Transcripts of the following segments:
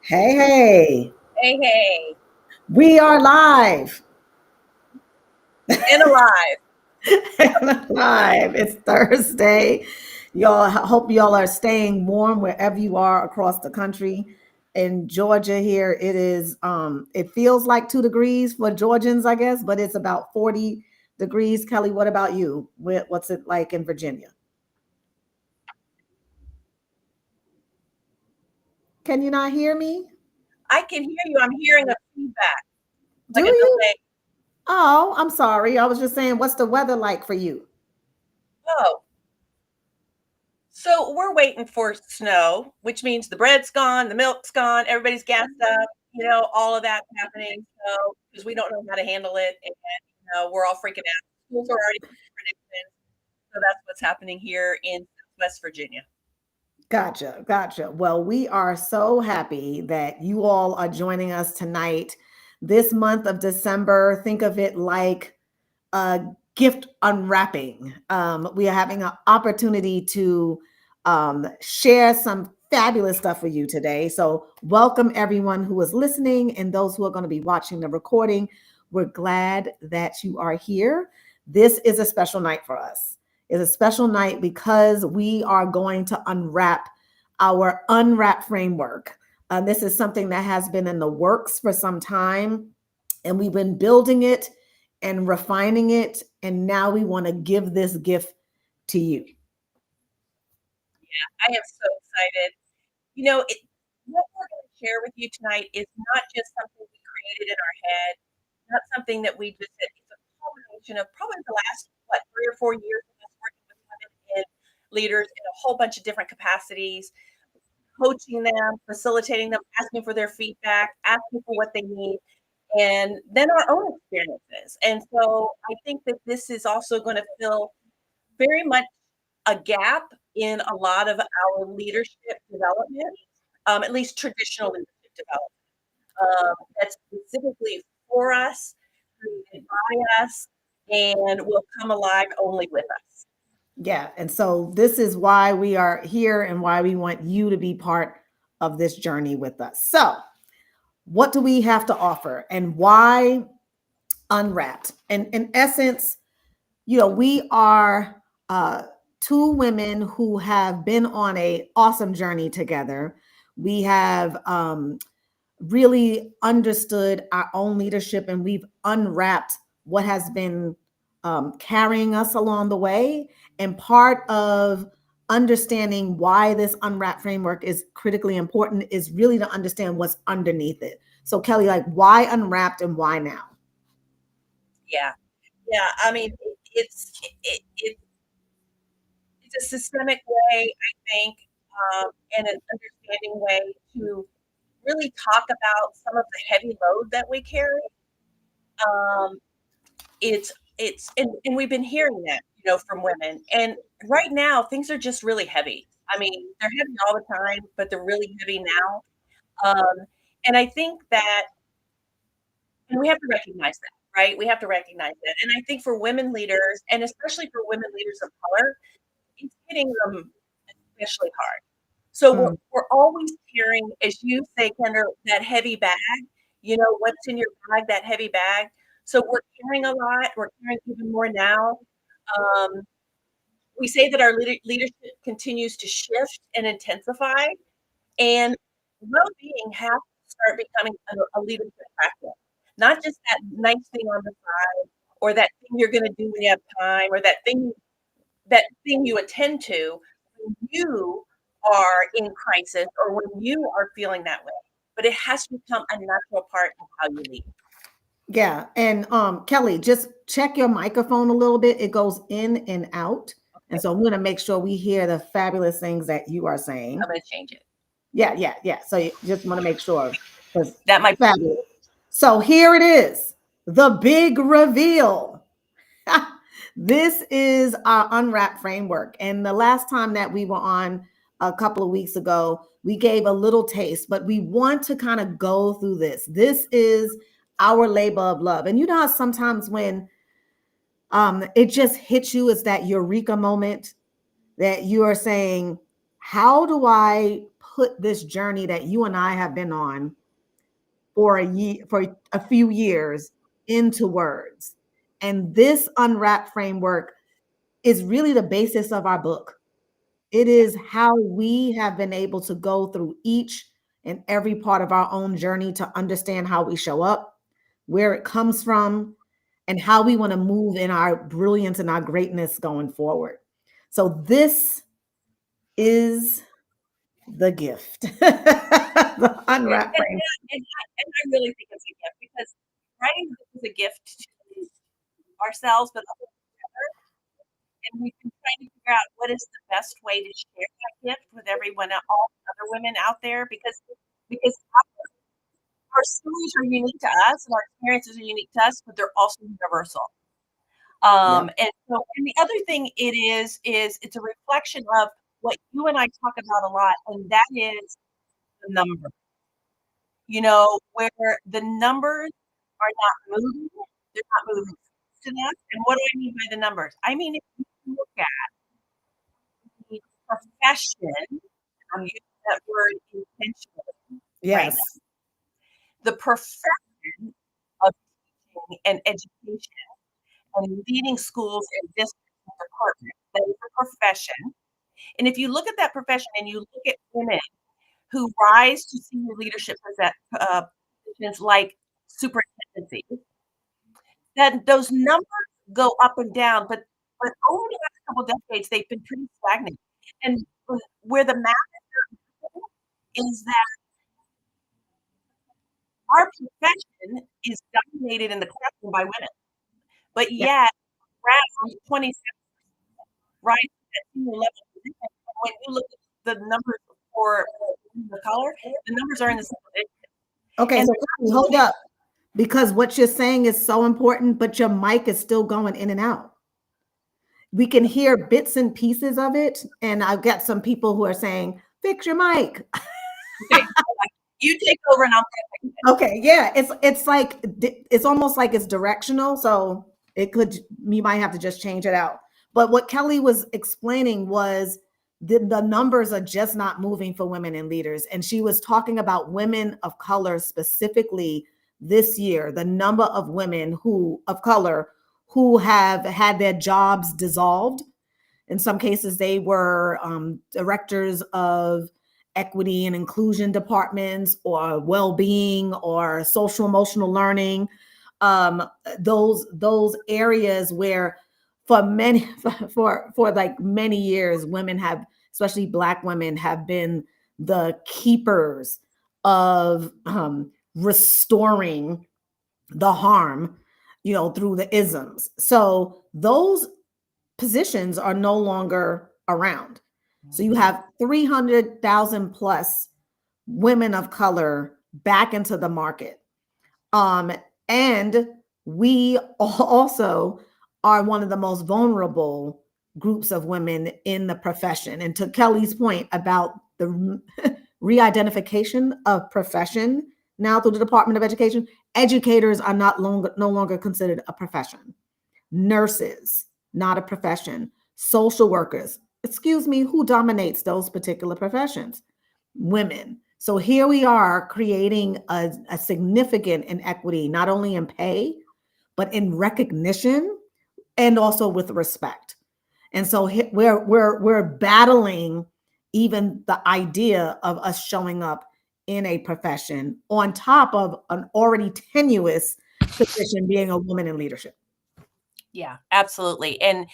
Hey, hey, Hey, hey, we are live. and alive. Live. It's Thursday. Y'all, I hope y'all are staying warm wherever you are across the country. In Georgia here, it feels like 2 degrees for Georgians, I guess, but it's about 40 degrees. Kelly, what about you? What's it like in Virginia? Can you not hear me? I can hear you. I'm hearing a feedback, Do like a you? delay. Oh, I'm sorry. I was just saying, what's the weather like for you? Oh, so we're waiting for snow, which means the bread's gone, the milk's gone, everybody's gassed up, all of that's happening. So, because we don't know how to handle it, and we're all freaking out. Schools are already predictions, so that's what's happening here in West Virginia. Gotcha, gotcha. Well, we are so happy that you all are joining us tonight. This month of December, think of it like a gift unwrapping. We are having an opportunity to share some fabulous stuff with you today. So, welcome everyone who is listening and those who are going to be watching the recording. We're glad that you are here. This is a special night for us. It's a special night because we are going to unwrap our UNWRAP framework. This is something that has been in the works for some time, and we've been building it and refining it. And now we want to give this gift to you. I am so excited. What we're going to share with you tonight is not just something we created in our head, not something that we just did. It's a culmination of probably the last, 3 or 4 years of us working with women and leaders in a whole bunch of different capacities, coaching them, facilitating them, asking for their feedback, asking for what they need, and then our own experiences. And so I think that this is also going to fill very much a gap in a lot of our leadership development, at least traditional leadership development, that's specifically for us, created by us, and will come alive only with us. Yeah. And so this is why we are here and why we want you to be part of this journey with us. So, what do we have to offer and why unwrapped? And in essence, we are two women who have been on a awesome journey together. We have really understood our own leadership and we've unwrapped what has been carrying us along the way. And part of understanding why this unwrapped framework is critically important is really to understand what's underneath it. So, Kelly, like, why unwrapped and why now? Yeah, yeah. I mean, it's a systemic way, I think, and an understanding way to really talk about some of the heavy load that we carry. Um, and we've been hearing that, from women. And right now, things are just really heavy. I mean, they're heavy all the time, but they're really heavy now. And I think that, and we have to recognize that, right? We have to recognize that. And I think for women leaders, and especially for women leaders of color, it's hitting them especially hard. So we're, Mm, we're always carrying, as you say, Kendra, that heavy bag. What's in your bag, that heavy bag. So we're carrying a lot. We're carrying even more now. Um, we say that our leadership continues to shift and intensify, and well-being has to start becoming a leadership practice, not just that nice thing on the side, or that thing you're going to do when you have time, or that thing you attend to when you are in crisis or when you are feeling that way. But it has to become a natural part of how you lead. yeah. And Kelly, just check your microphone a little bit. It goes in and out. And Okay, so I'm going to make sure we hear the fabulous things that you are I'm saying. going to change it. Yeah, yeah, yeah. So you just want to make sure because That might be fabulous. So here it is, the big reveal. This is our unwrap framework. And the last time that we were on a couple of weeks ago, we gave a little taste, but we want to kind of go through this. This is our labor of love. And you know how sometimes when it just hits you, it's that eureka moment that you are saying, how do I put this journey that you and I have been on for a few years into words. And this Unwrapped framework is really the basis of our book. It is how we have been able to go through each and every part of our own journey to understand how we show up, where it comes from, and how we want to move in our brilliance and our greatness going forward. So this is the gift, the And, Unwrapped and, frame. I really think it's a gift because writing the book is a gift to ourselves, but also to others. And we've been trying to figure out what is the best way to share that gift with everyone, all other women out there, because our stories are unique to us and our experiences are unique to us, but they're also universal. Yep. And the other thing it is it's a reflection of what you and I talk about a lot, and that is the number. Where the numbers are not moving, they're not moving fast enough. And what do I mean by the numbers? I mean, if you look at the profession, I'm using that word intentionally right now, Yes. the profession of teaching and education and leading schools and districts and departments, that is a profession. And if you look at that profession and you look at women who rise to senior leadership positions like superintendency, then those numbers go up and down, but over the last couple of decades, they've been pretty stagnant. And where the math is that our profession is dominated in the classroom by women, but Yep. yet around 27 rise at senior level position. When you look at the numbers for the color, the numbers are in the single digits. Okay, And so hold up, because what you're saying is so important, but your mic is still going in and out. We can hear bits and pieces of it, and I've got some people who are saying, "Fix your mic." okay, you take over and I'll fix it. Okay, yeah, it's like it's almost like it's directional, so it could you might have to just change it out. But what Kelly was explaining was the numbers are just not moving for women in leaders, and she was talking about women of color specifically this year, the number of women who of color who have had their jobs dissolved. In some cases, they were directors of equity and inclusion departments or well-being or social emotional learning. Those areas where for many for like many years, women have, especially Black women, have been the keepers of restoring the harm, through the isms. So those positions are no longer around. So you have 300,000 plus women of color back into the market. And we also are one of the most vulnerable groups of women in the profession. And to Kelly's point about the re-identification of profession now through the Department of Education, educators are no longer considered a profession. Nurses, not a profession. Social workers, excuse me, who dominates those particular professions? Women. So here we are creating a significant inequity, not only in pay, but in recognition and also with respect. And so we're battling even the idea of us showing up in a profession on top of an already tenuous position being a woman in leadership. Yeah, absolutely. And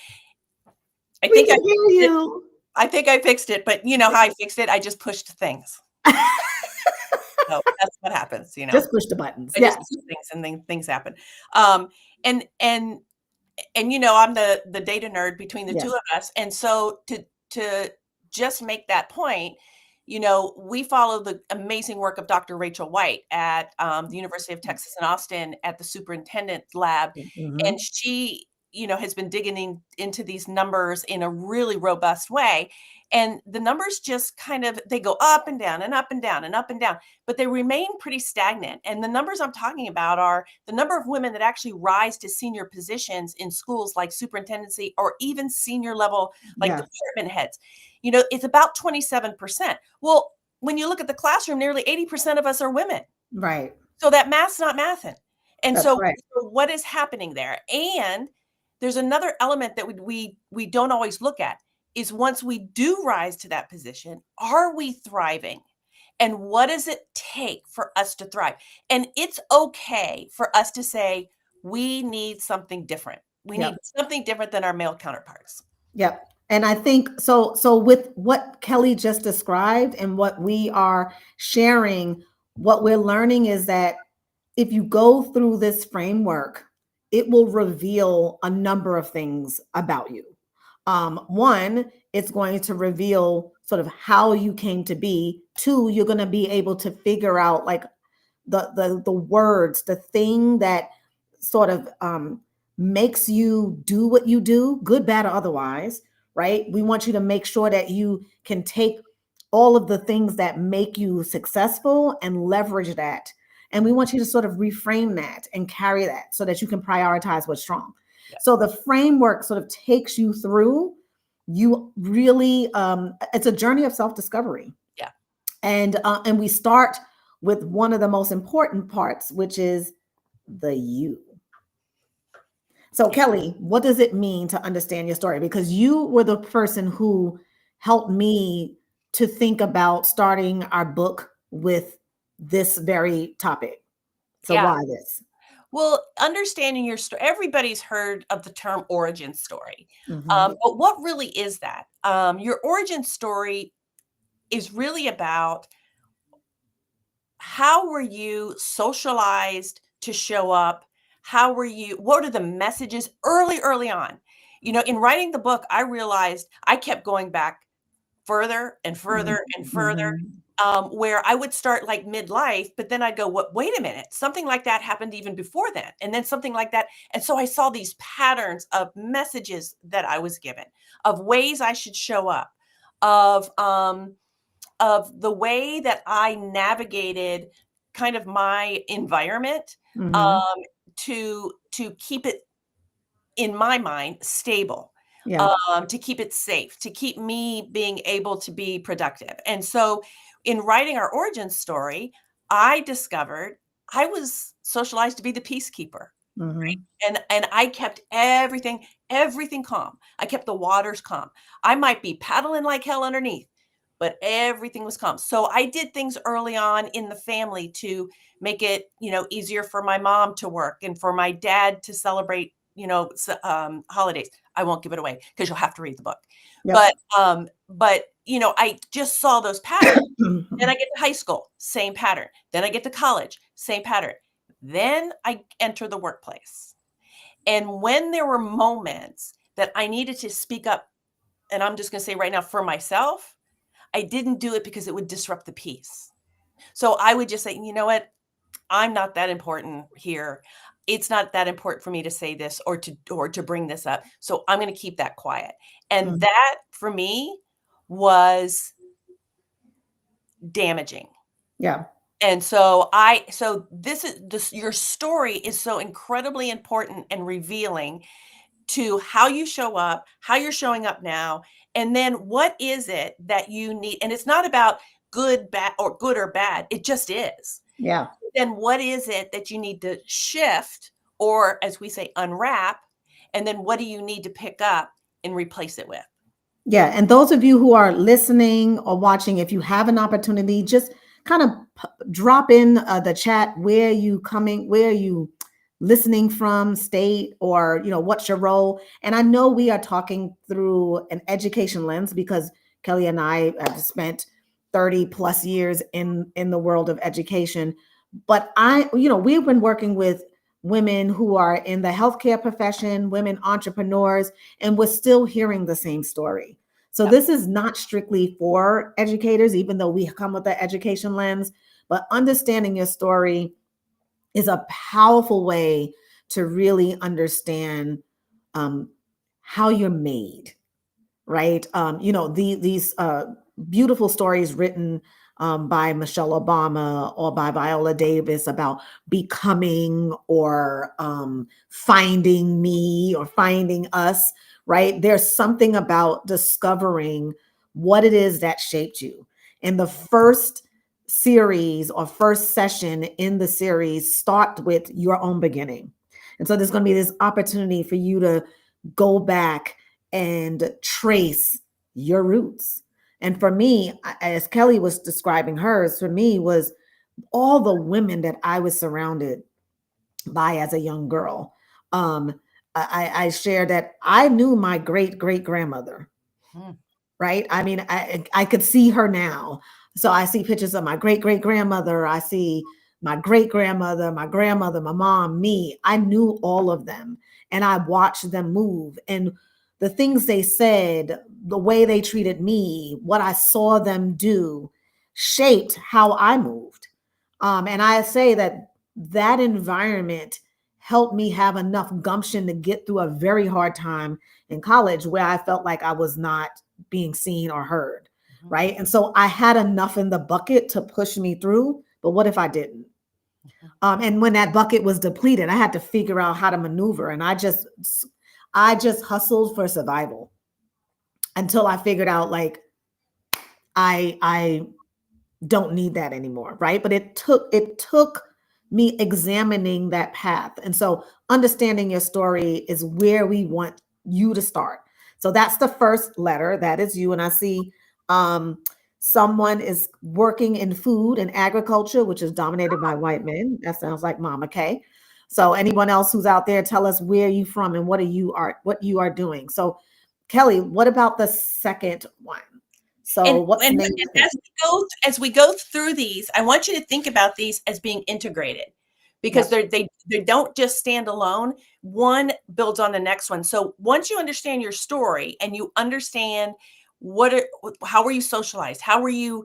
I We think can hear you. I think I fixed it, but you know how I fixed it? I just pushed things. So that's what happens, Just push the buttons. I Yes. just push things and then things happen. And I'm the data nerd between the two Yes. of us. And so to just make that point, we follow the amazing work of Dr. Rachel White at the University of Texas in Austin at the superintendent lab. And Mhm. she, has been digging into these numbers in a really robust way. And the numbers just they go up and down and up and down and up and down, but they remain pretty stagnant. And the numbers I'm talking about are the number of women that actually rise to senior positions in schools like superintendency or even senior level, like Yes. department heads. It's about 27%. Well, when you look at the classroom, nearly 80% of us are women. Right. So that math's not mathing. And That's so, right. so what is happening there? And there's another element that we don't always look at is once we do rise to that position, are we thriving? And what does it take for us to thrive? And it's okay for us to say, we need something different. We need Yep. something different than our male counterparts. Yep. And I think so with what Kelly just described and what we are sharing, what we're learning is that if you go through this framework, it will reveal a number of things about you. One, it's going to reveal sort of how you came to be. Two, you're going to be able to figure out like the words, the thing that sort of makes you do what you do, good, bad, or otherwise, right? We want you to make sure that you can take all of the things that make you successful and leverage that. And we want you to sort of reframe that and carry that so that you can prioritize what's strong. Yeah. So the framework sort of takes you through, you really, it's a journey of self-discovery. Yeah. And we start with one of the most important parts, which is the you. So, Yeah. Kelly, what does it mean to understand your story? Because you were the person who helped me to think about starting our book with this very topic. So, Yeah. why this? Well, understanding your story, everybody's heard of the term origin story. Hmm. But what really is that? Your origin story is really about how were you socialized to show up? How were you? What are the messages early on? In writing the book, I realized I kept going back further and further and further, Hmm. where I would start like midlife, but then I'd go, "What? Wait a minute! Something like that happened even before that, and then something like that." And so I saw these patterns of messages that I was given, of ways I should show up, of um, of the way that I navigated kind of my environment, Hmm. um, to keep it in my mind, stable, Yeah. to keep it safe, to keep me being able to be productive. And so in writing our origin story, I discovered I was socialized to be the peacekeeper. Hmm. And I kept everything calm. I kept the waters calm. I might be paddling like hell underneath, but everything was calm. So I did things early on in the family to make it, easier for my mom to work and for my dad to celebrate, holidays. I won't give it away because you'll have to read the book. Yep. But I just saw those patterns. Then I Hmm. get to high school, same pattern. Then I get to college, same pattern. Then I enter the workplace. And when there were moments that I needed to speak up, and I'm just going to say right now for myself, I didn't do it because it would disrupt the peace. So I would just say, you know what? I'm not that important here. It's not that important for me to say this or to bring this up. So I'm going to keep that quiet. And that for me was damaging. Yeah. And so this your story is so incredibly important and revealing to how you show up, how you're showing up now, and then what is it that you need? And it's not about good or bad. It just is. Yeah. Then what is it that you need to shift or as we say unwrap? And then what do you need to pick up and replace it with? Yeah, and those of you who are listening or watching, if you have an opportunity, just kind of drop in the chat where are you listening from, state, or what's your role. And I know we are talking through an education lens because Kelly and I have spent 30 plus years in the world of education. But we've been working with women who are in the healthcare profession, women entrepreneurs, and we're still hearing the same story. So Yep. this is not strictly for educators, even though we come with the education lens, but understanding your story is a powerful way to really understand um, how you're made, right? These beautiful stories written by Michelle Obama or by Viola Davis about becoming or finding me or finding us, right? There's something about discovering what it is that shaped you. And the first series or first session in the series start with your own beginning. And so there's going to be this opportunity for you to go back and trace your roots. And for me, as Kelly was describing hers, for me was all the women that I was surrounded by as a young girl. I shared that I knew my great great grandmother, Mm. right? I mean, I could see her now. So I see pictures of my great great grandmother. I see my great grandmother, my grandmother, my mom, me. I knew all of them, and I watched them move. And the things they said, the way they treated me, what I saw them do, shaped how I moved. And I say that that environment helped me have enough gumption to get through a very hard time in college where I felt like I was not being seen or heard. Mhm. Right. And so I had enough in the bucket to push me through. But what if I didn't? Mhm. And when that bucket was depleted, I had to figure out how to maneuver. And I just hustled for survival until I figured out like I don't need that anymore, right? But it took me examining that path. And so understanding your story is where we want you to start. So that's the first letter, that is you. And I see um someone is working in food and agriculture, which is dominated by white men. That sounds like Mama K. So anyone else who's out there, tell us where you from and what you are doing. So Kelly, what about the second one? So what's the And name of the thing? as we go through these, I want you to think about these as being integrated because Yep. they don't just stand alone. One builds on the next one. So once you understand your story and you understand what are how were you socialized? How were you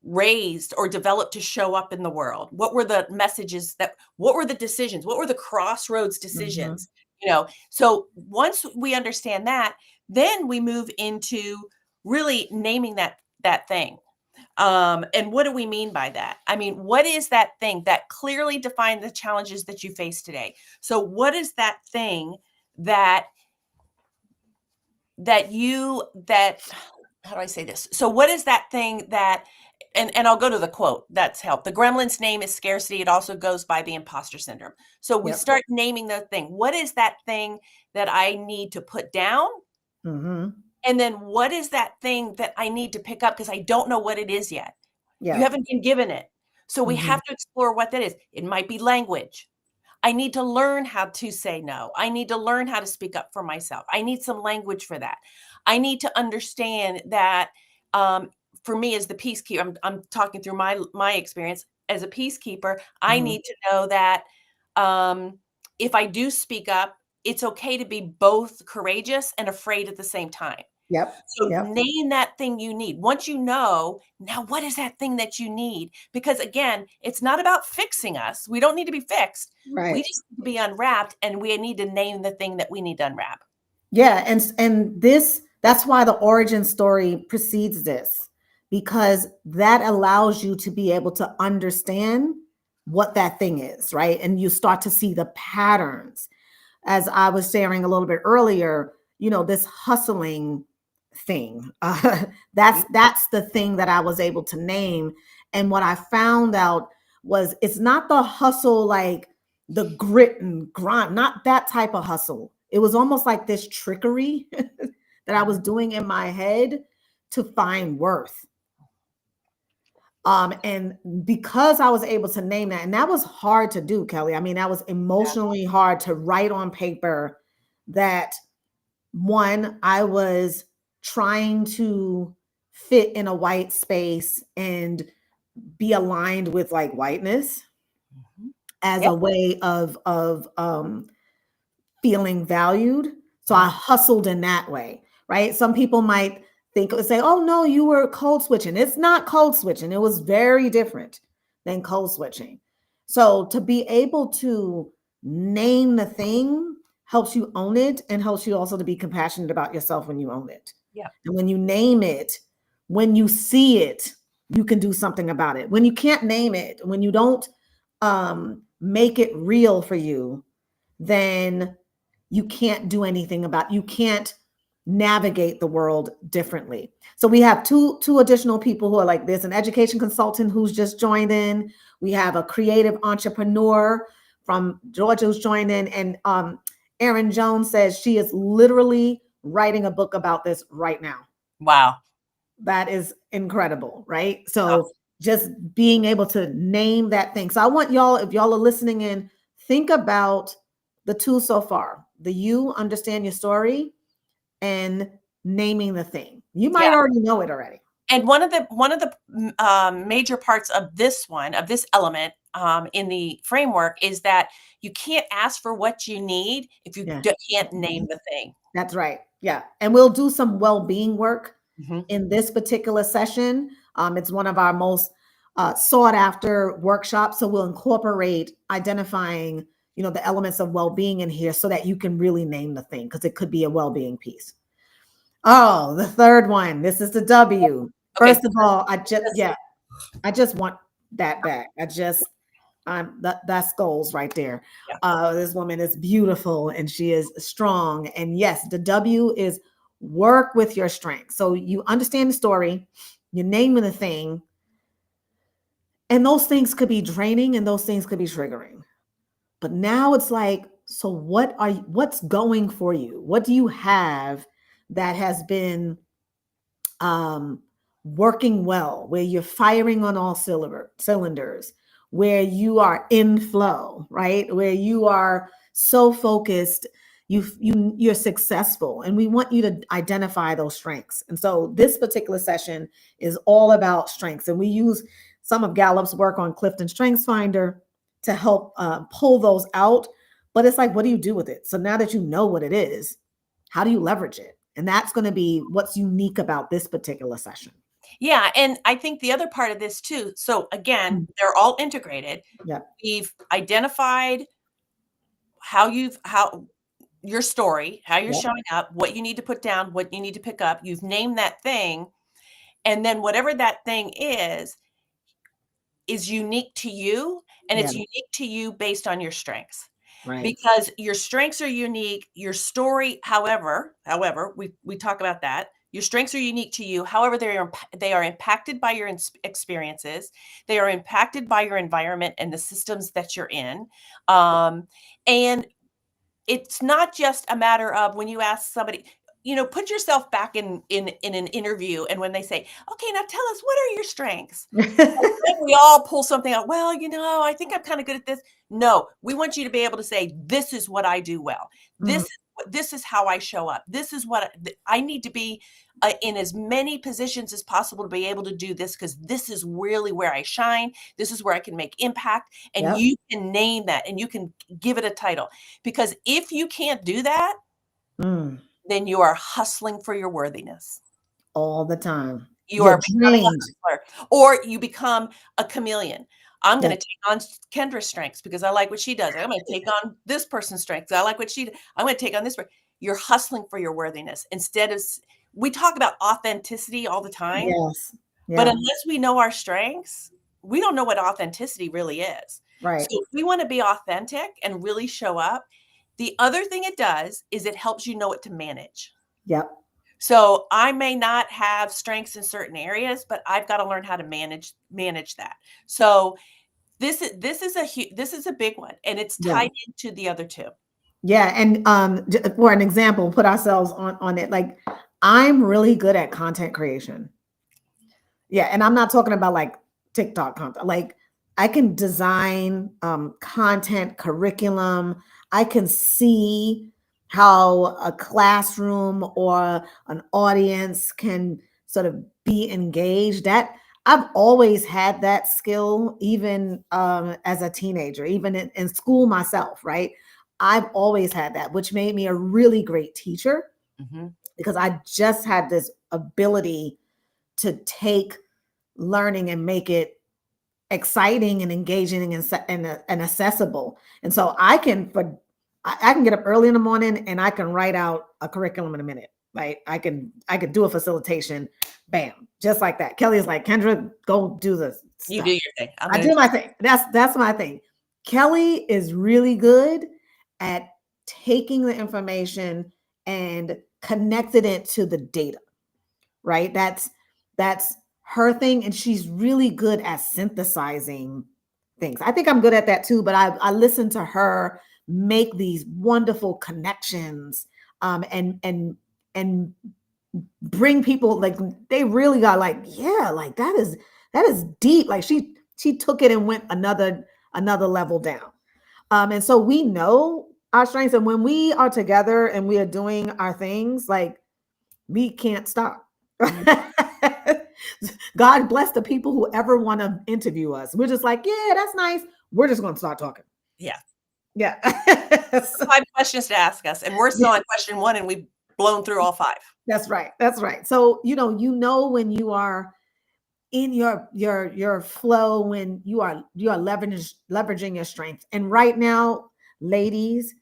raised or developed to show up in the world? What were the messages that what were the decisions? What were the crossroads Mhm. decisions? So once we understand that, then we move into really naming that thing. And what do we mean by that? I mean, what is that thing that clearly defines the challenges that you face today? So what is that thing that that how do I say this? So what is that thing that and I'll go to the quote that's helped. The gremlin's name is scarcity. It also goes by the imposter syndrome. So we Yep. start naming the thing. What is that thing that I need to put down? Mhm. And then what is that thing that I need to pick up because I don't know what it is yet? You Yep. haven't been given it. So we Mhm. have to explore what that is. It might be language. I need to learn how to say no. I need to learn how to speak up for myself. I need some language for that. I need to understand that um, for me as the peacekeeper, I'm talking through my experience as a peacekeeper. I Mhm. need to know that um, if I do speak up, it's okay to be both courageous and afraid at the same time. Yep. So Yep. name that thing you need. Once you know, now what is that thing that you need? Because again, it's not about fixing us. We don't need to be fixed. We Right. just need to be unwrapped and we need to name the thing that we need to unwrap. Yeah, and that's why the origin story precedes this, because that allows you to be able to understand what that thing is, right? And you start to see the patterns. As I was sharing a little bit earlier, this hustling thing. Mm. That's the thing that I was able to name. And what I found out was it's not the hustle like the grit and grind, not that type of hustle. It was almost like this trickery that I was doing in my head to find worth. And because I was able to name that, and that was hard to do, Kelly. I mean, that was Yeah. emotionally hard to write on paper that one, I was trying to fit in a white space and be aligned with like whiteness Mhm. as a Yep. way of feeling valued. So I Mhm. hustled in that way, right? Some people might say, "Oh no, you were code switching." It's not code switching. It was very different than code switching. So to be able to name the thing helps you own it and helps you also to be compassionate about yourself when you own it. Yep. And when you name it, when you see it, you can do something about it. When you can't name it, when you don't make it real for you, then you can't do anything about, you can't navigate the world differently. So we have two additional people who are like, there's an education consultant who's just joined in. We have a creative entrepreneur from Georgia who's joined in, and Erin Jones says she is literally writing a book about this right now. Wow. That is incredible, right? So Awesome. just being able to name that thing. So I want y'all, if y'all are listening in, think about the two so far. The you understand your story and naming the thing. You Yeah. might already know it already. And one of the major parts of this element in the framework is that you can't ask for what you need if you Yeah, can't name the thing. that's right. Yeah. And we'll do some well-being work Mhm. in this particular session. It's one of our most sought after workshops. So we'll incorporate identifying, the elements of well-being in here so that you can really name the thing, because it could be a well-being piece. Oh, the third one. This is the W. Okay. First of all, Because I just want that back. That's goals right there. yeah. This woman is beautiful and she is strong. And yes, the W is work with your strengths. So you understand the story, you're naming the thing, and those things could be draining and those things could be triggering. But now it's like, so what's going for you? What do you have that has been um, working well, where you're firing on all cylinders, where you are in flow, right? Where you are so focused, you're successful, and we want you to identify those strengths. And so this particular session is all about strengths, and we use some of Gallup's work on Clifton Strengths Finder to help pull those out. But it's like, what do you do with it? So now that you know what it is, how do you leverage it? And that's going to be what's unique about this particular session. Yeah, and I think the other part of this too. So again, Mm. they're all integrated. Yeah. We've identified how your story, how you're Yep. showing up, what you need to put down, what you need to pick up. You've named that thing, and then whatever that thing is unique to you, and Yeah. it's unique to you based on your strengths. Right. Because your strengths are unique, your story, however, we talk about that. Your strengths are unique to you. However, they are impacted by your experiences. They are impacted by your environment and the systems that you're in. And it's not just a matter of when you ask somebody, put yourself back in an interview, and when they say, "Okay, now tell us, what are your strengths?" Then we all pull something out. Well, I think I'm kind of good at this. No, we want you to be able to say, "This is what I do well. Mhm. This is how I show up. This is what I need to be in as many positions as possible to be able to do this, because this is really where I shine. This is where I can make impact." And Yep. you can name that, and you can give it a title. Because if you can't do that, Mm. then you are hustling for your worthiness. All the time. You You're are becoming a drained. hustler, or you become a chameleon. I'm Yeah. gonna take on Kendra's strengths because I like what she does. I'm gonna take on this person's strengths. I like what I'm gonna take on this. You're hustling for your worthiness instead of. We talk about authenticity all the time, Yes. but Yeah. unless we know our strengths, we don't know what authenticity really is. So Right. if we want to be authentic and really show up, the other thing it does is it helps you know what to manage. Yep. So I may not have strengths in certain areas, but I've got to learn how to manage that. So this is a big one, and it's Yeah. tied into the other two. Yeah. And for an example, put ourselves on it. Like, I'm really good at content creation. Yeah, and I'm not talking about like TikTok content. Like, I can design content, curriculum. I can see how a classroom or an audience can sort of be engaged. That I've always had that skill, even as a teenager, even in school myself, right? I've always had that, which made me a really great teacher, Mhm. because I just had this ability to take learning and make it exciting and engaging and accessible. And so I can get up early in the morning and I can write out a curriculum in a minute. Right? I could do a facilitation, bam, just like that. Kelly is like, Kendra, go do the You do stuff. your thing. I'm I gonna do my thing. That's my thing. Kelly is really good at taking the information and connected it to the data, right? That's her thing, and she's really good at synthesizing things. I think I'm good at that too, but I listen to her make these wonderful connections, and bring people, like, they really got like, yeah, like that is deep. Like she took it and went another level down. And so we know our strengths, and when we are together and we are doing our things, like, we can't stop. Mhm. God bless the people who ever want to interview us. We're just like, yeah, that's nice. We're just going to start talking. Yeah. Yeah. So, 5 questions to ask us, and we're still yeah, on question 1, and we've blown through all 5. that's right. That's right. So, you know when you are in your flow, when you are leveraging your strength. And right now, ladies,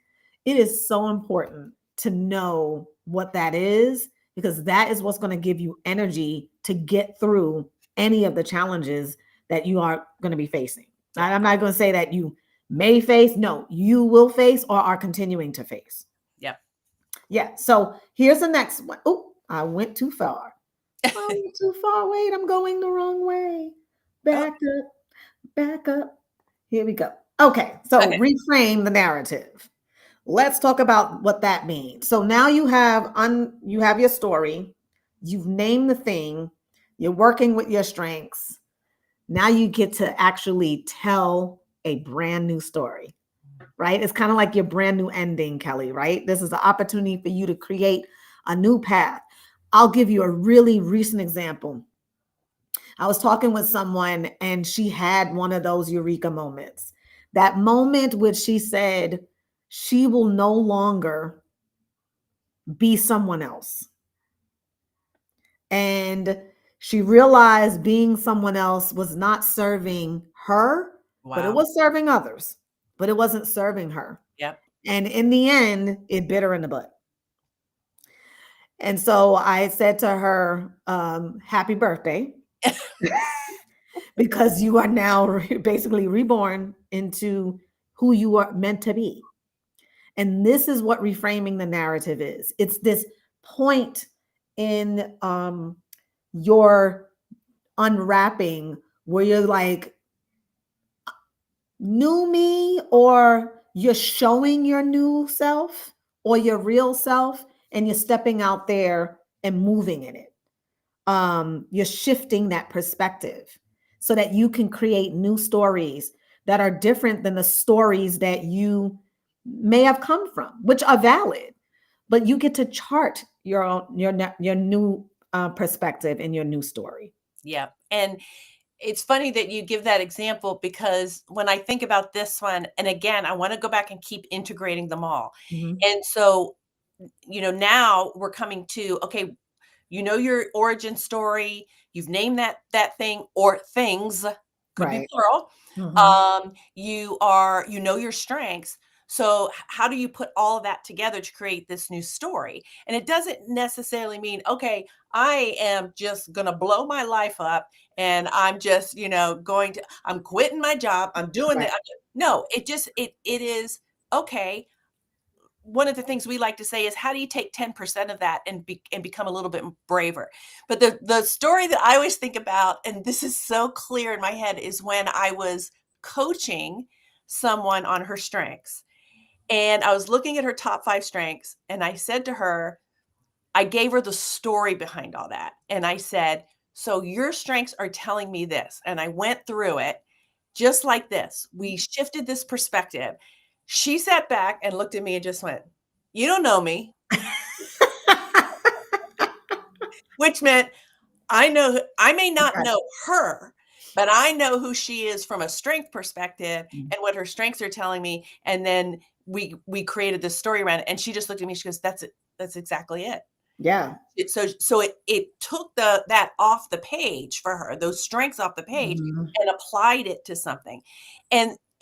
it is so important to know what that is, because that is what's going to give you energy to get through any of the challenges that you are going to be facing. Yeah. I'm not going to say that you may face, no, you will face or are continuing to face. Yep. Yeah. So here's the next one. Oh, I went too far. I went too far. Wait, I'm going the wrong way. Oh, Back up, back up. Here we go. Okay, so okay. reframe the narrative. Let's talk about what that means. So now you have your story, you've named the thing, you're working with your strengths. Now you get to actually tell a brand new story, right? It's kind of like your brand new ending, Kelly, right? This is the opportunity for you to create a new path. I'll give you a really recent example. I was talking with someone and she had one of those eureka moments. That moment which she said she will no longer be someone else. And she realized being someone else was not serving her, but it Wow. was serving others, but it wasn't serving her. Yep. And in the end, it bit her in the butt. And so I said to her, happy birthday, because you are now basically reborn into who you are meant to be. And this is what reframing the narrative is. It's this point in your unwrapping where you're like, new me, or you're showing your new self or your real self, and you're stepping out there and moving in it. You're shifting that perspective so that you can create new stories that are different than the stories that you may have come from, which are valid, but you get to chart your new perspective and your new story. Yeah. And it's funny that you give that example, because when I think about this one, and again, I want to go back and keep integrating them all. Mhm. And so, now we're coming to, okay, your origin story, you've named that thing or things, could be Right. plural. Mhm. You know your strengths. So how do you put all of that together to create this new story? And it doesn't necessarily mean, okay, I am just going to blow my life up, and I'm just, I'm quitting my job. I'm doing Right. that. No, it is, okay. One of the things we like to say is, how do you take 10% of that and become a little bit braver? But the story that I always think about, and this is so clear in my head, is when I was coaching someone on her strengths. And I was looking at her top 5 strengths, and I said to her, I gave her the story behind all that. And I said, so your strengths are telling me this. And I went through it just like this. We shifted this perspective. She sat back and looked at me and just went, you don't know me, which meant I may not Right. know her, but I know who she is from a strength perspective Mm. and what her strengths are telling me. And then we created this story around it. And she just looked at me. She goes, that's it. That's exactly it. Yeah. So it took that off the page for her, those strengths off the page, Mhm. and applied it to something.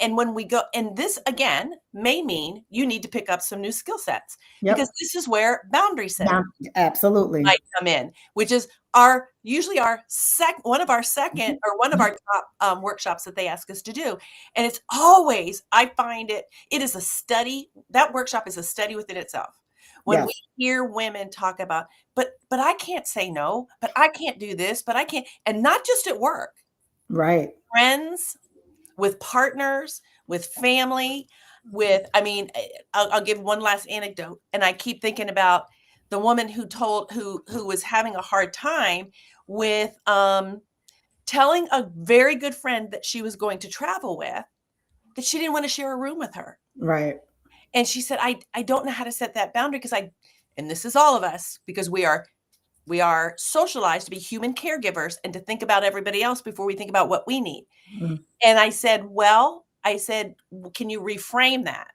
And when we go, and this again may mean you need to pick up some new skill sets, because Yep. this is where boundary setting Yeah, absolutely. might come in, which is usually our second Mhm. or one of our top workshops that they ask us to do. And it's always, I find it is a study. That workshop is a study within itself. when we Yes. hear women talk about, but I can't say no, but I can't do this, but I can't, and not just at work, Right. friends, with partners, with family, with, I mean, I'll give one last anecdote, and I keep thinking about the woman who was having a hard time with telling a very good friend that she was going to travel with that she didn't want to share a room with her. Right. And she said, I don't know how to set that boundary because and this is all of us, because we are socialized to be human caregivers and to think about everybody else before we think about what we need. Mm. And I said, can you reframe that?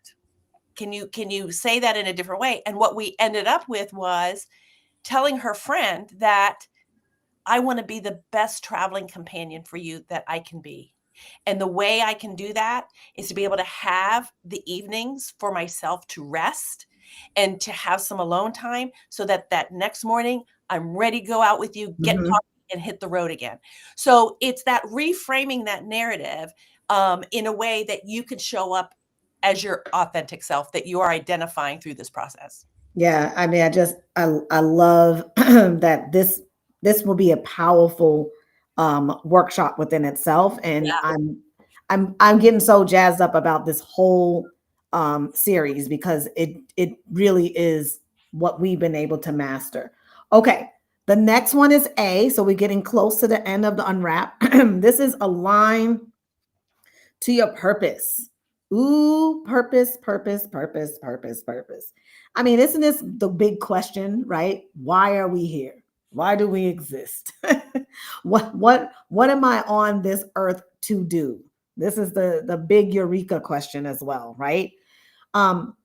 Can you say that in a different way? And what we ended up with was telling her friend that I want to be the best traveling companion for you that I can be. And the way I can do that is to be able to have the evenings for myself to rest and to have some alone time so that that next morning I'm ready to go out with you, get Mhm. coffee, and hit the road again. So it's that reframing that narrative in a way that you can show up as your authentic self that you are identifying through this process. Yeah, I mean, I love that this will be a powerful workshop within itself, and Yeah. I'm getting so jazzed up about this whole series because it really is what we've been able to master. Okay, the next one is A, so we're getting close to the end of the unwrap. This is align to your purpose. Ooh, purpose, purpose, purpose, purpose, purpose. I mean, isn't this the big question, right? Why are we here? Why do we exist? What am I on this earth to do? This is the big eureka question as well, right? Um,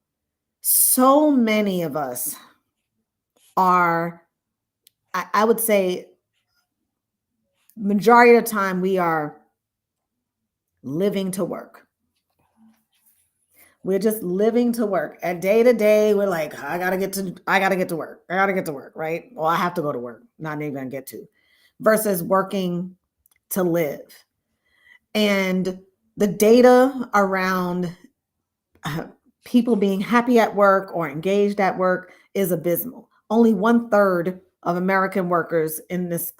so many of us are, I would say, majority of the time we are living to work. We're just living to work. At day to day, we're like, I gotta get to work. I gotta get to work, right? Well, I have to go to work. Not even gonna get to. Versus working to live. And the data around uh, people being happy at work or engaged at work is abysmal. Only 1/3 of American workers in this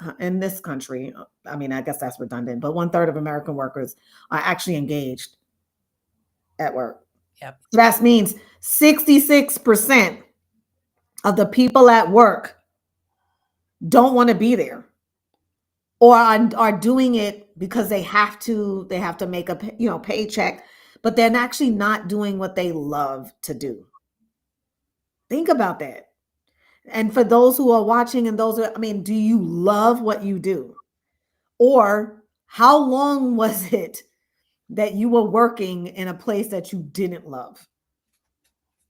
country, I mean, I guess that's redundant, but 1/3 of American workers are actually engaged at work. Yep. So that means 66% of the people at work don't want to be there or are doing it because they have to make a paycheck, but they're actually not doing what they love to do. Think about that. And for those who are watching and I mean, do you love what you do? Or how long was it that you were working in a place that you didn't love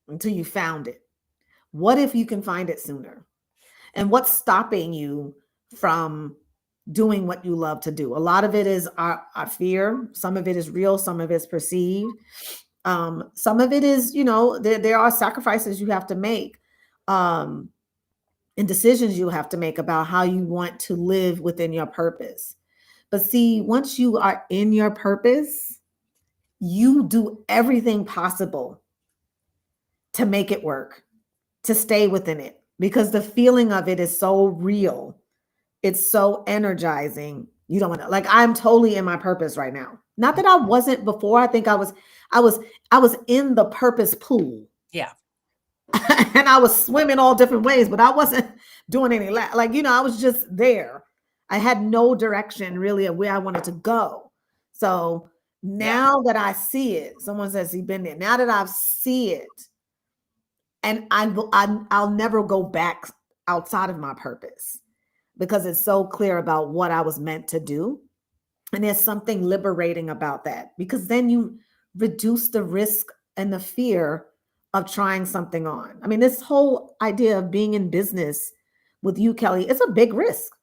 until you found it? What if you can find it sooner? And what's stopping you from doing what you love to do? A lot of it is our fear. Some of it is real. Some of it's perceived. Some of it is, there are sacrifices you have to make, and decisions you have to make about how you want to live within your purpose. But see, once you are in your purpose, you do everything possible to make it work, to stay within it, because the feeling of it is so real. It's so energizing. You don't want to, like, I'm totally in my purpose right now. Not that I wasn't before. I think I was, I was in the purpose pool. Yeah. And I was swimming all different ways, but I wasn't doing any like, I was just there. I had no direction really of where I wanted to go. So Yeah. now that I see it, someone says he's been there. Now that I see it, and I'll never go back outside of my purpose because it's so clear about what I was meant to do. And there's something liberating about that because then you reduce the risk and the fear of trying something on. I mean, this whole idea of being in business with you, Kelly, it's a big risk,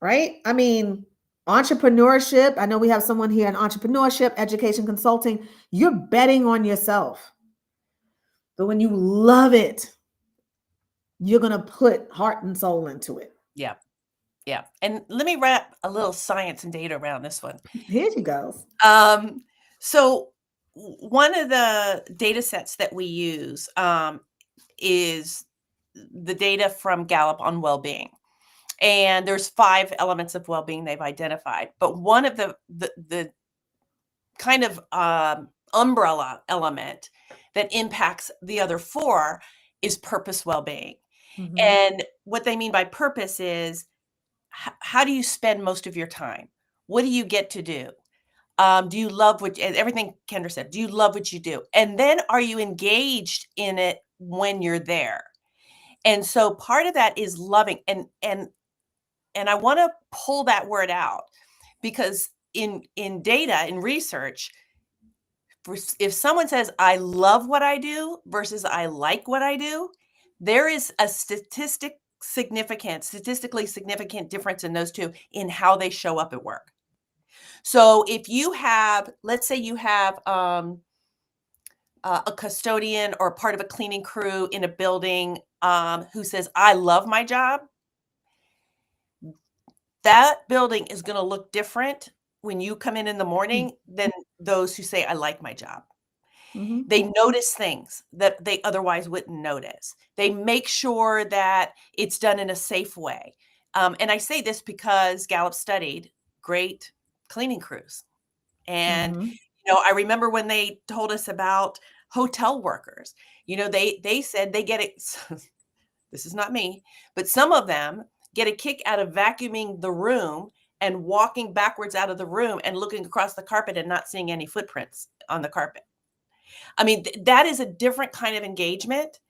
right? I mean, entrepreneurship, I know we have someone here in entrepreneurship, education consulting, you're betting on yourself. But when you love it, you're going to put heart and soul into it. Yeah. Yeah. And let me wrap a little science and data around this one. Here she goes. So one of the data sets that we use is the data from Gallup on well-being. And there's 5 elements of well-being they've identified. But one of the kind of umbrella element that impacts the other 4 is purpose well-being. Mhm. And what they mean by purpose is how do you spend most of your time? What do you get to do? Do you love what everything Kendra said? Do you love what you do? And then are you engaged in it when you're there? And so part of that is loving, and I want to pull that word out because in data, in research, if someone says I love what I do versus I like what I do, there is a statistically significant difference in those two in how they show up at work. So if you have, let's say you have a custodian or part of a cleaning crew in a building who says, I love my job, that building is going to look different when you come in the morning than those who say, I like my job. Mhm. They notice things that they otherwise wouldn't notice. They make sure that it's done in a safe way. And I say this because Gallup studied great cleaning crews. And, Mhm. I remember when they told us about hotel workers, they said they get it. This is not me, but some of them get a kick out of vacuuming the room and walking backwards out of the room and looking across the carpet and not seeing any footprints on the carpet. I mean, that is a different kind of engagement.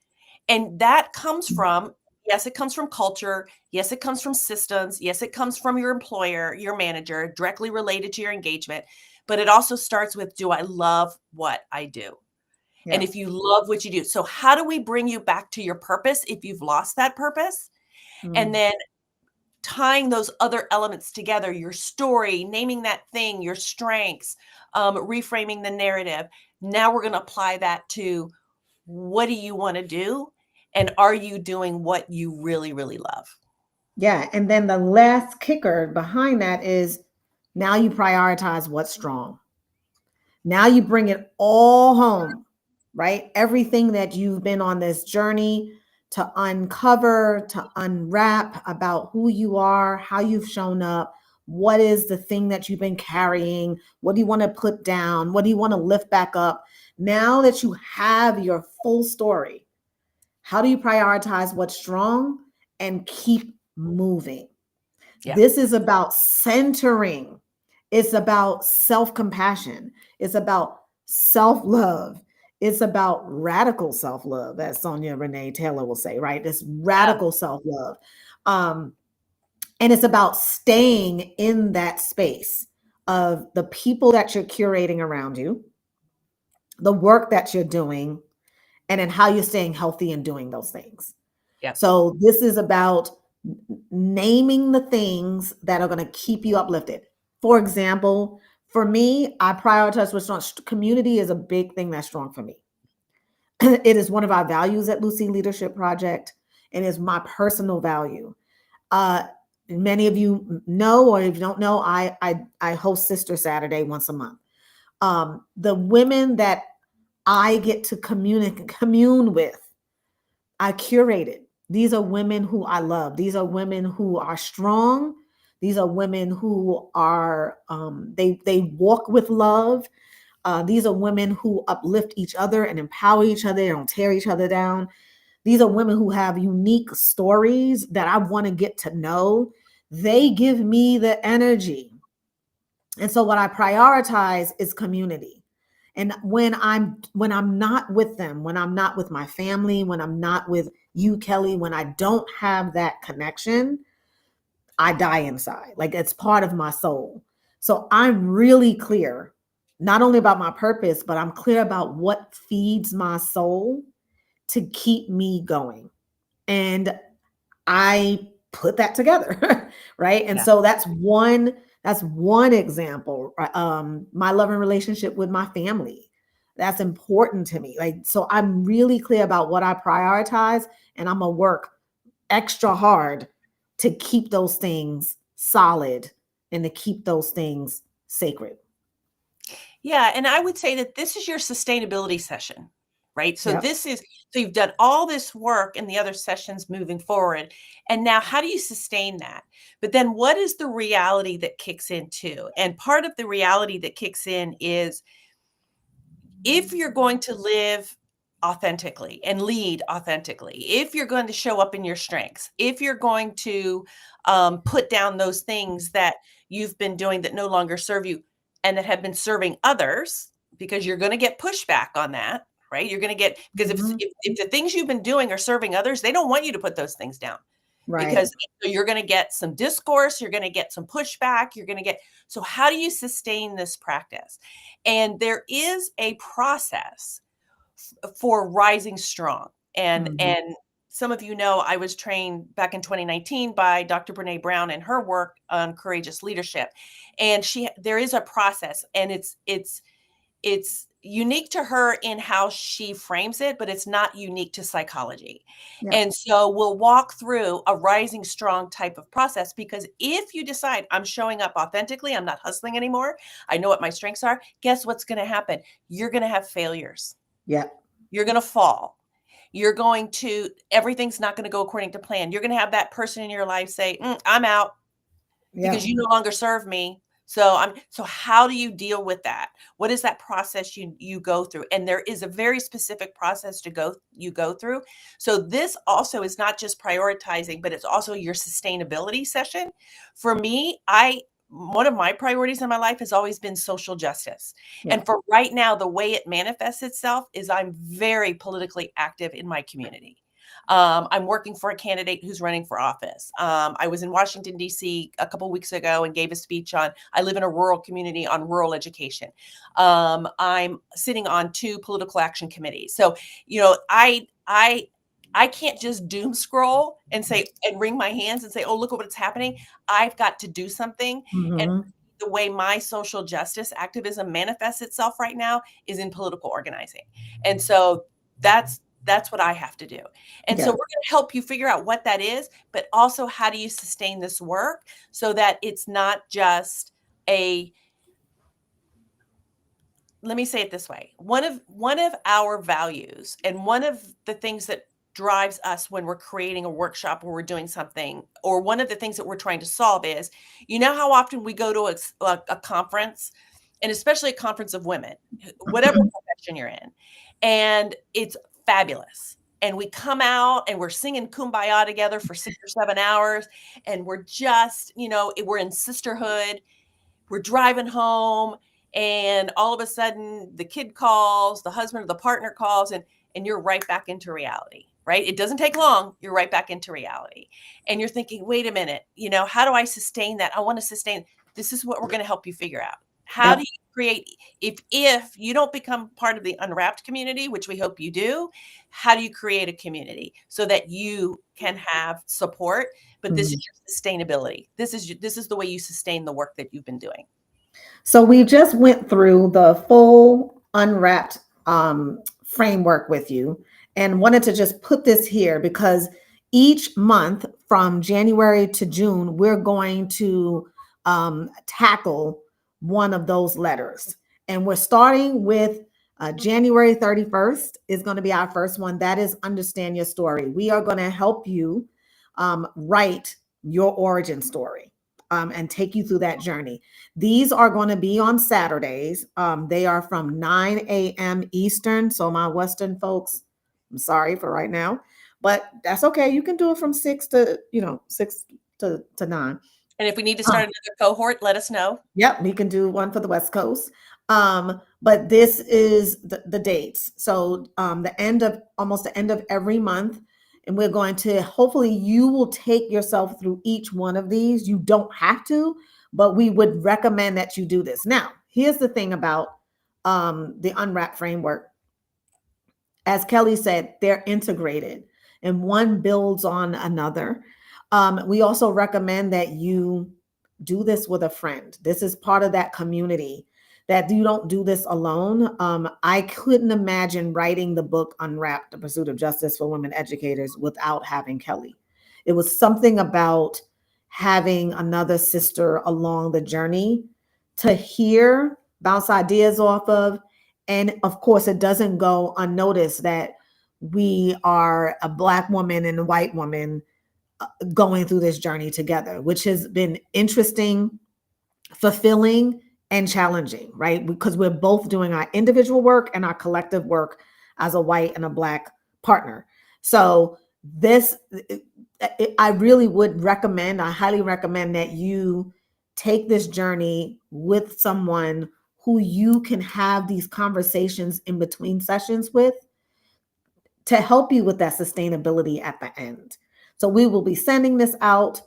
And that comes from, yes, it comes from culture. Yes, it comes from systems. Yes, it comes from your employer, your manager, directly related to your engagement. But it also starts with, do I love what I do? And Yeah. if you love what you do. So how do we bring you back to your purpose if you've lost that purpose? And Mm. then tying those other elements together, your story, naming that thing, your strengths, reframing the narrative. Now we're going to apply that to what do you want to do? And are you doing what you really, really love? Yeah. And then the last kicker behind that is now you prioritize what's strong. Now you bring it all home, right? Everything that you've been on this journey to uncover, to unwrap about who you are, how you've shown up, what is the thing that you've been carrying, what do you want to put down, what do you want to lift back up? Now that you have your full story, how do you prioritize what's strong and keep moving? Yeah. This is about centering. It's about self compassion. It's about self love. It's about radical self love, as Sonia Renee Taylor will say, right? This Yeah. radical self love. Um, and it's about staying in that space of the people that you're curating around you, the work that you're doing, and then how you're staying healthy and doing those things. Yeah. So this is about naming the things that are going to keep you uplifted. For example, for me, I prioritize what's strong. Community is a big thing that's strong for me. It is one of our values at Lucy Leadership Project, and is my personal value. Uh, Many of you know, or if you don't know, I host Sister Saturday once a month. The women that I get to commune with, I curated. These are women who I love. These are women who are strong. These are women who are they walk with love. These are women who uplift each other and empower each other. They don't tear each other down. These are women who have unique stories that I want to get to know. They give me the energy. And so what I prioritize is community. And when I'm not with them, when I'm not with my family, when I'm not with you, Kelly, when I don't have that connection, I die inside. Like it's part of my soul. So I'm really clear, not only about my purpose, but I'm clear about what feeds my soul to keep me going. And I put that together, right? And Yeah. so that's one example. My loving relationship with my family. That's important to me. Like, so I'm really clear about what I prioritize, and I'm gonna work extra hard to keep those things solid and to keep those things sacred. Yeah. And I would say that this is your sustainability session. right? So Yep. so you've done all this work in the other sessions moving forward. And now how do you sustain that? But then what is the reality that kicks in too? And part of the reality that kicks in is if you're going to live authentically and lead authentically, if you're going to show up in your strengths, if you're going to put down those things that you've been doing that no longer serve you and that have been serving others, because you're going to get pushback on that, right? You're going to get, because Mhm. if the things you've been doing are serving others, they don't want you to put those things down, Right. because you're going to get some discourse, you're going to get some pushback, you're going to get, so how do you sustain this practice? And there is a process for rising strong. Mhm. And some of you know I was trained back in 2019 by Dr. Brene Brown and her work on courageous leadership. And there is a process, and it's unique to her in how she frames it, but it's not unique to psychology. Yep. And so we'll walk through a rising strong type of process, because if you decide I'm showing up authentically, I'm not hustling anymore, I know what my strengths are, guess what's going to happen? You're going to have failures. Yep. You're going to fall. Everything's not going to go according to plan. You're going to have that person in your life say, I'm out, because Yep. you no longer serve me. So how do you deal with that? What is that process you go through? And there is a very specific process you go through. So this also is not just prioritizing, but it's also your sustainability session. For me, one of my priorities in my life has always been social justice. And Yep. for right now, the way it manifests itself is I'm very politically active in my community. I'm working for a candidate who's running for office. I was in Washington, D.C. a couple weeks ago and gave a speech I live in a rural community, on rural education. I'm sitting on 2 political action committees. So, I can't just doom scroll and wring my hands and say, oh, look at what's happening. I've got to do something. And Mhm. the way my social justice activism manifests itself right now is in political organizing. And so that's what I have to do. And so we're Yeah. going to help you figure out what that is, but also how do you sustain this work so that it's not just a, let me say it this way. One of our values, and one of the things that drives us when we're creating a workshop or we're doing something, or one of the things that we're trying to solve is, how often we go to a conference, and especially a conference of women, whatever profession you're in, and it's fabulous. And we come out and we're singing Kumbaya together for 6 or 7 hours, and we're just, we're in sisterhood. We're driving home, and all of a sudden the kid calls, the husband or the partner calls, and you're right back into reality, right? It doesn't take long. You're right back into reality. And you're thinking, wait a minute, how do I sustain that? I want to sustain. This is what we're going to help you figure out. How do Yep. you create, if you don't become part of the Unwrapped community, which we hope you do, how do you create a community so that you can have support? But this is Mhm. your sustainability. This is the way you sustain the work that you've been doing. So we just went through the full unwrapped framework with you, and wanted to just put this here because each month from January to June, we're going to tackle one of those letters. And we're starting with January 31st is going to be our first one. That is Understand Your Story. We are going to help you write your origin story and take you through that journey. These are going to be on Saturdays. They are from 9 a.m. Eastern. So my Western folks, I'm sorry for right now, but that's okay. You can do it from 6 to 9. And if we need to Uh, start another cohort, let us know. Yep, we can do one for the West Coast. But this is the dates. So the end of almost the end of every month. And we're going to hopefully you will take yourself through each one of these. You don't have to, but we would recommend that you do this. Now, here's the thing about the Unwrap framework. As Kelly said, they're integrated and one builds on another. We also recommend that you do this with a friend. This is part of that community that you don't do this alone. I couldn't imagine writing the book Unwrapped, The Pursuit of Justice for Women Educators without having Kelly. It was something about having another sister along the journey to hear, bounce ideas off of, And of course, it doesn't go unnoticed that we are a Black woman and a white woman going through this journey together, which has been interesting, fulfilling, and challenging, right? Because we're both doing our individual work and our collective work as a white and a Black partner. So this, I really would recommend, I highly recommend that you take this journey with someone who you can have these conversations in between sessions with to help you with that sustainability at the end. So we will be sending this out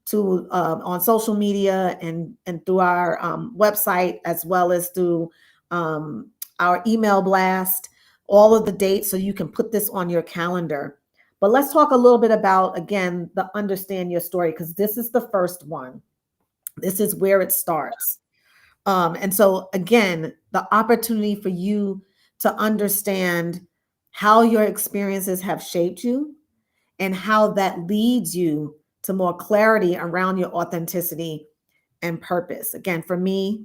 to on social media and through our website, as well as through our email blast, all of the dates, so you can put this on your calendar. But let's talk a little bit about, again, the understand your story, because this is the first one. This is where it starts. And so, again, the opportunity for you to understand how your experiences have shaped you and how that leads you to more clarity around your authenticity and purpose. Again, for me,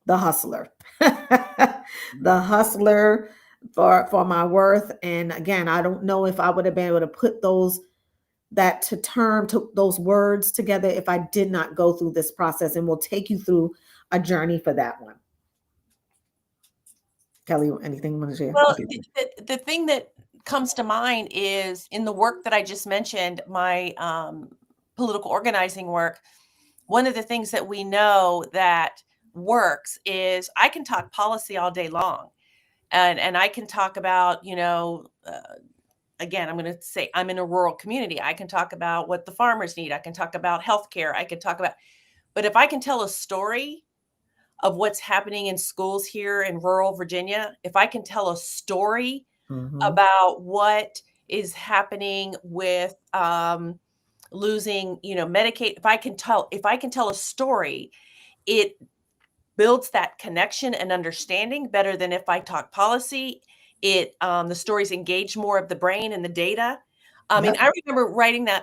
the hustler, the hustler for my worth. And again, I don't know if I would have been able to put those words together if I did not go through this process. And we'll take you through a journey for that one. Kelly, anything you want to share? Well, Okay. the thing that comes to mind is in the work that I just mentioned, my political organizing work. One of the things that we know that works is I can talk policy all day long, and I can talk about, again, I'm going to say I'm in a rural community. I can talk about what the farmers need. I can talk about healthcare. I can talk about, but if I can tell a story of what's happening in schools here in rural Virginia, if I can tell a story about what is happening with losing, Medicaid, if I can tell a story, it builds that connection and understanding better than if I talk policy. The stories engage more of the brain and the data. I mean, Yep. I remember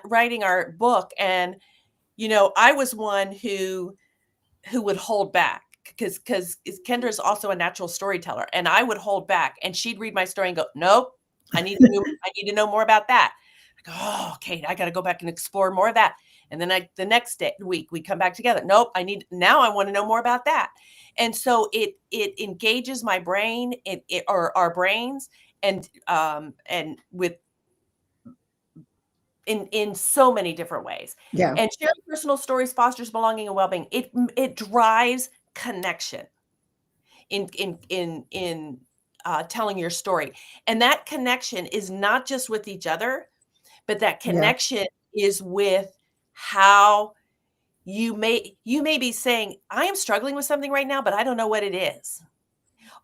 writing our book, and I was one who would hold back because Kendra is also a natural storyteller, and I would hold back, and she'd read my story and go, "Nope, I need to know more about that." I go, "Oh, okay, I got to go back and explore more of that." And then the next week we come back together. Nope, now I want to know more about that. And so it engages my brain, or our brains, and with in so many different ways. Yeah. And sharing personal stories fosters belonging and well-being. It drives connection in telling your story. And that connection is not just with each other, but that Yeah. connection is with how you may be saying, I am struggling with something right now, but I don't know what it is.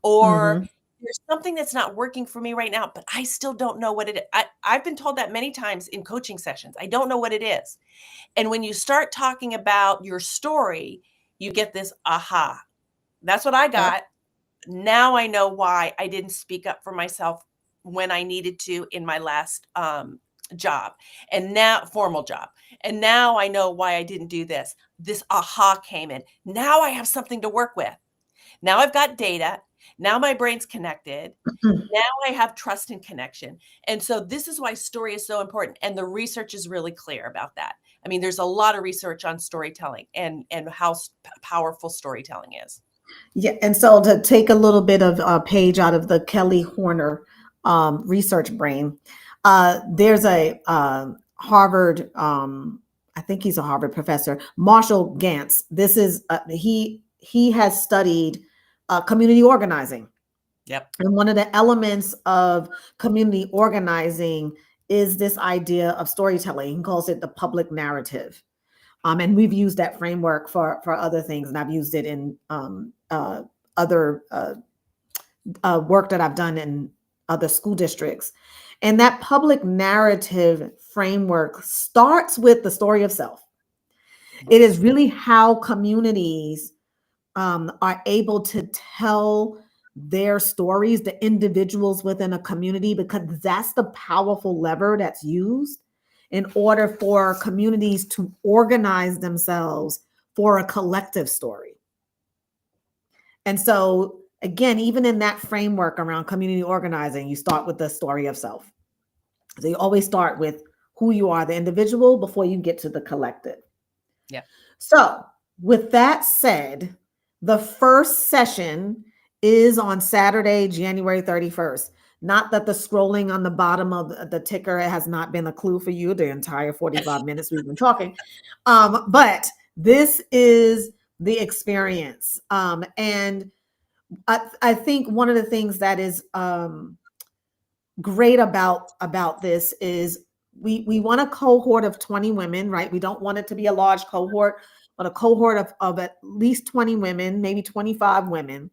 Or Mm-hmm. there's something that's not working for me right now, but I still don't know what it is. I've been told that many times in coaching sessions. I don't know what it is. And when you start talking about your story, you get this aha. That's what I Yep. got. Now I know why I didn't speak up for myself when I needed to in my last job, and now formal job. And now I know why I didn't do this. This aha came in. Now I have something to work with. Now I've got data. Now my brain's connected. Now I have trust and connection. And so this is why story is so important. And the research is really clear about that. I mean, there's a lot of research on storytelling and how powerful storytelling is. Yeah, and so to take a little bit of a page out of the Kelly Horner research brain, there's a Harvard, I think he's a Harvard professor, Marshall Gantz. This is he has studied community organizing, Yep. and one of the elements of community organizing is this idea of storytelling. He calls it the public narrative. And we've used that framework for other things, and I've used it in other work that I've done in other school districts. And that public narrative framework starts with the story of self. It is really how communities are able to tell their stories, the individuals within a community, because that's the powerful lever that's used in order for communities to organize themselves for a collective story. And so again, even in that framework around community organizing, you start with the story of self. So you always start with who you are, the individual, before you get to the collective. Yeah. So, with that said, the first session is on Saturday, January 31st. Not that the scrolling on the bottom of the ticker has not been a clue for you the entire 45 minutes we've been talking. But this is the experience. And I think one of the things that is great about this is we want a cohort of 20 women, right? We don't want it to be a large cohort, but a cohort of at least 20 women, maybe 25 women.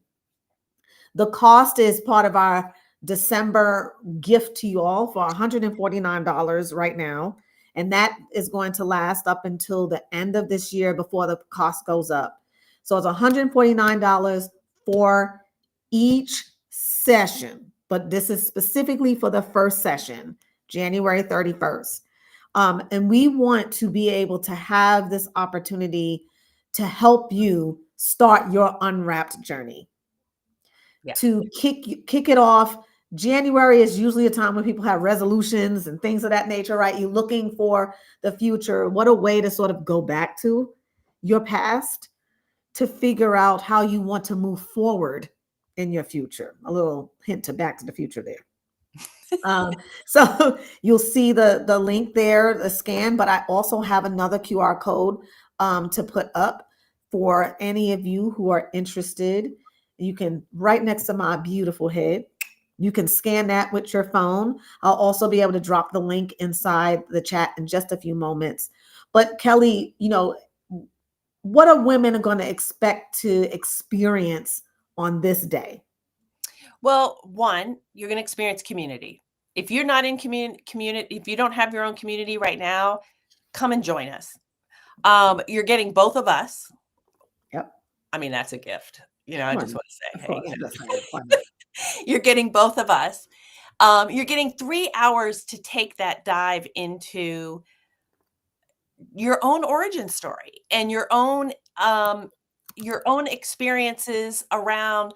The cost is part of our December gift to you all for $149 right now. And that is going to last up until the end of this year before the cost goes up. So it's $149 for each session, but this is specifically for the first session, January 31st. And we want to be able to have this opportunity to help you start your unwrapped journey. Yeah. To kick it off. January is usually a time when people have resolutions and things of that nature, right? You're looking for the future. What a way to sort of go back to your past to figure out how you want to move forward in your future. A little hint to Back to the Future there. So you'll see the link there, the scan, but I also have another QR code to put up for any of you who are interested. You can, right next to my beautiful head, you can scan that with your phone. I'll also be able to drop the link inside the chat in just a few moments. But Kelly, what are women going to expect to experience on this day? Well, one, you're going to experience community. If you're not in community, if you don't have your own community right now, come and join us. You're getting both of us. Yep. I mean, that's a gift. I just want to say, hey, you're getting both of us. You're getting 3 hours to take that dive into your own origin story and your own experiences around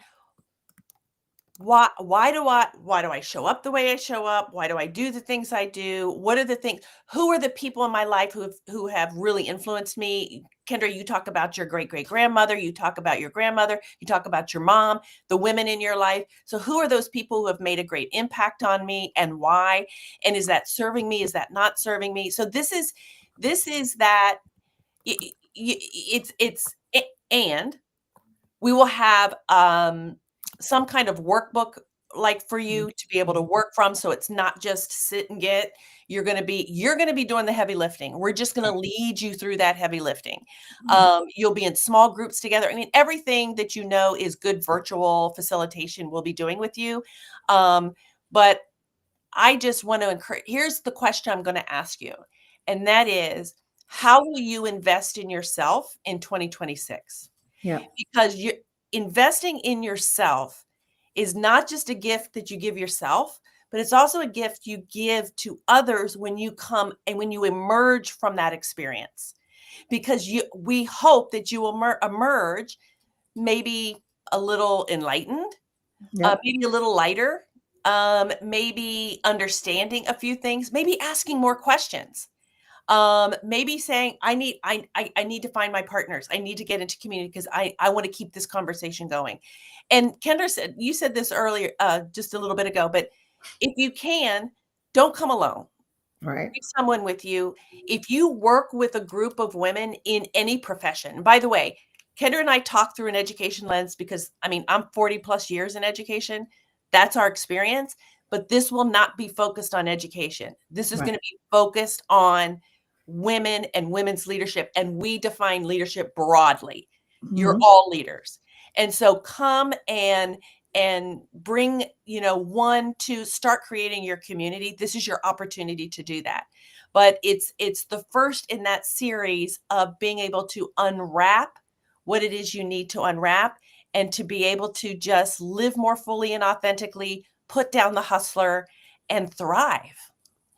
why do I show up the way I show up? Why do I do the things I do? What are the things? Who are the people in my life who have really influenced me? Kendra, you talk about your great-great-grandmother, you talk about your grandmother, you talk about your mom, the women in your life. So who are those people who have made a great impact on me and why? And is that serving me? Is that not serving me? So this is that and we will have some kind of workbook like for you to be able to work from. So it's not just sit and get. You're going to be doing the heavy lifting. We're just going to lead you through that heavy lifting. You'll be in small groups together. I mean, everything that is good virtual facilitation we'll be doing with you. But I just want to encourage, here's the question I'm going to ask you. And that is, how will you invest in yourself in 2026? Yeah. Because investing in yourself is not just a gift that you give yourself, but it's also a gift you give to others when you come and when you emerge from that experience. Because we hope that you will emerge maybe a little enlightened, maybe a little lighter, maybe understanding a few things, maybe asking more questions. Maybe saying, I need to find my partners. I need to get into community because I want to keep this conversation going. And Kendra you said this earlier, just a little bit ago, but if you can, don't come alone. Right. Bring someone with you. If you work with a group of women in any profession, by the way, Kendra and I talk through an education lens because I'm 40 plus years in education. That's our experience, but this will not be focused on education. This is going to be focused on women and women's leadership. And we define leadership broadly. You're all leaders. And so come and bring, one to start creating your community. This is your opportunity to do that. But it's the first in that series of being able to unwrap what it is you need to unwrap and to be able to just live more fully and authentically, put down the hustler and thrive.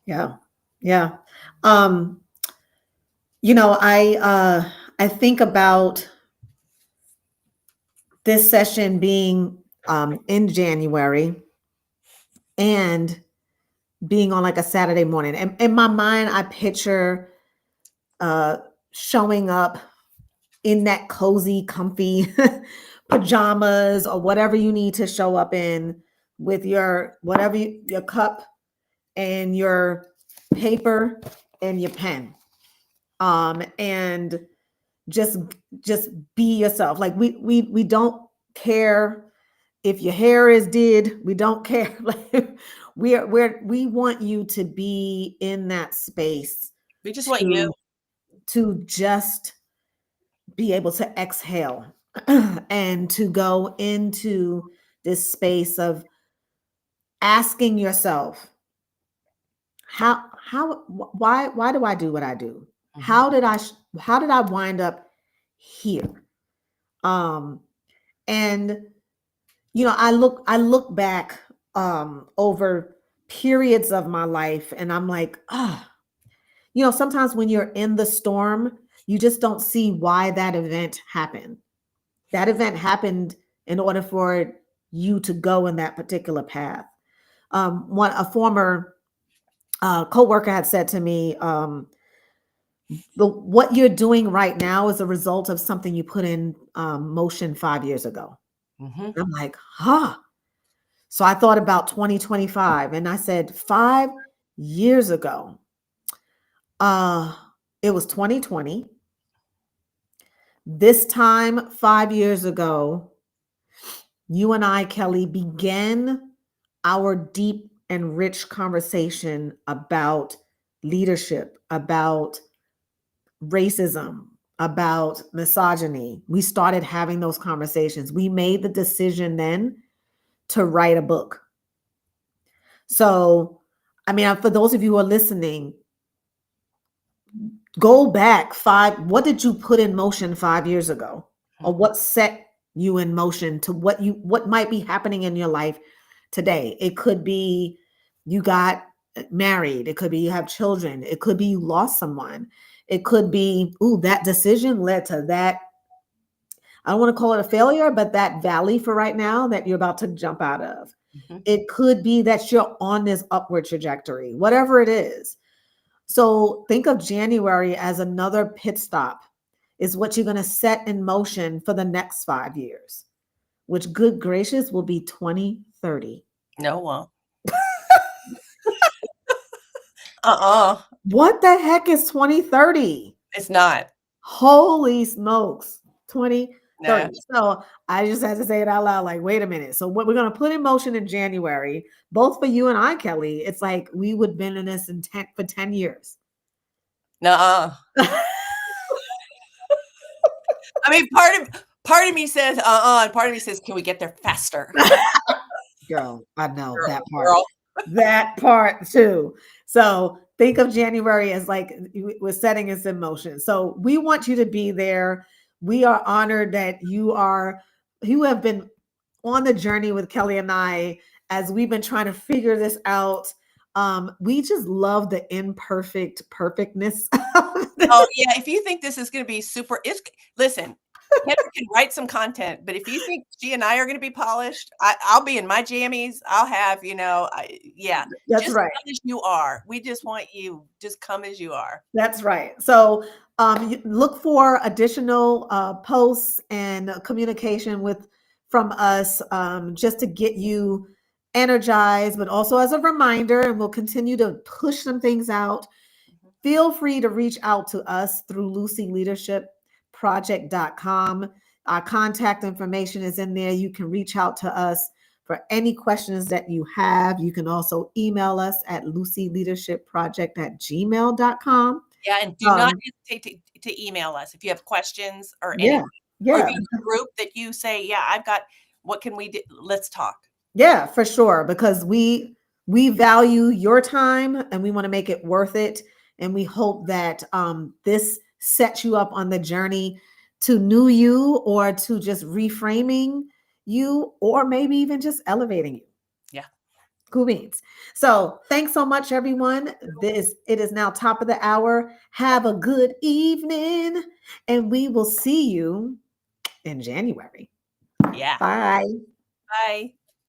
Yeah. Yeah. I think about this session being in January, and being on like a Saturday morning. And in my mind, I picture showing up in that cozy, comfy pajamas or whatever you need to show up in, with your whatever your cup and your paper and your pen, and just just be yourself. Like we don't care if your hair is did. We don't care. Like we want you to be in that space We just want you. to just be able to exhale and to go into this space of asking yourself, why do I do what I do? Mhm. How did I wind up here? And I look back over periods of my life, and I'm like, sometimes when you're in the storm, you just don't see why that event happened. That event happened in order for you to go in that particular path. A former co-worker had said to me, what you're doing right now is a result of something you put in motion 5 years ago. Mhm. I'm like, huh. So I thought about 2025, and I said, 5 years ago, it was 2020. This time 5 years ago, you and I, Kelly, began our deep and rich conversation about leadership, about racism, about misogyny. We started having those conversations. We made the decision then to write a book. So, I mean, for those of you who are listening, go back what did you put in motion 5 years ago? Or what set you in motion to what might be happening in your life today? It could be you got married. It could be you have children. It could be you lost someone. It could be, that decision led to that. I don't want to call it a failure, but that valley for right now that you're about to jump out of. Mhm. It could be that you're on this upward trajectory, whatever it is. So think of January as another pit stop, is what you're going to set in motion for the next 5 years, which, good gracious, will be 2030. No, won't. Uh-uh. What the heck is 2030? It's not. Holy smokes, 2030. No. So I just had to say it out loud, like, wait a minute. So what we're going to put in motion in January, both for you and I, Kelly, it's like we would have been in this for 10 years. Nuh-uh. I mean, part of me says, and part of me says, can we get there faster? Girl, I know Girl, that part. girl. That part too. So think of January as like we're setting us in motion. So we want you to be there. We are honored that you have been on the journey with Kelly and I as we've been trying to figure this out. We just love the imperfect perfectness of this. Oh yeah, if you think this is going to be super, listen. Kendra can write some content, but if you think she and I are going to be polished, I'll be in my jammies. I'll have, That's just right. come as you are. We just want you, just come as you are. That's right. So look for additional posts and communication from us, just to get you energized, but also as a reminder, and we'll continue to push some things out. Feel free to reach out to us through LucyLeadershipProject.com. Our contact information is in there. You can reach out to us for any questions that you have. You can also email us at LucyLeadershipProject@gmail.com. Yeah, and do not hesitate to email us if you have questions or anything. Yeah. Or if you have a group that you say, what can we do? Let's talk. Yeah, for sure. Because we value your time and we want to make it worth it. And we hope that this sets you up on the journey to new you, or to just reframing you, or maybe even just elevating you. Yeah. Cool beans. So thanks so much, everyone. It is now top of the hour. Have a good evening, and we will see you in January. Yeah. Bye. Bye.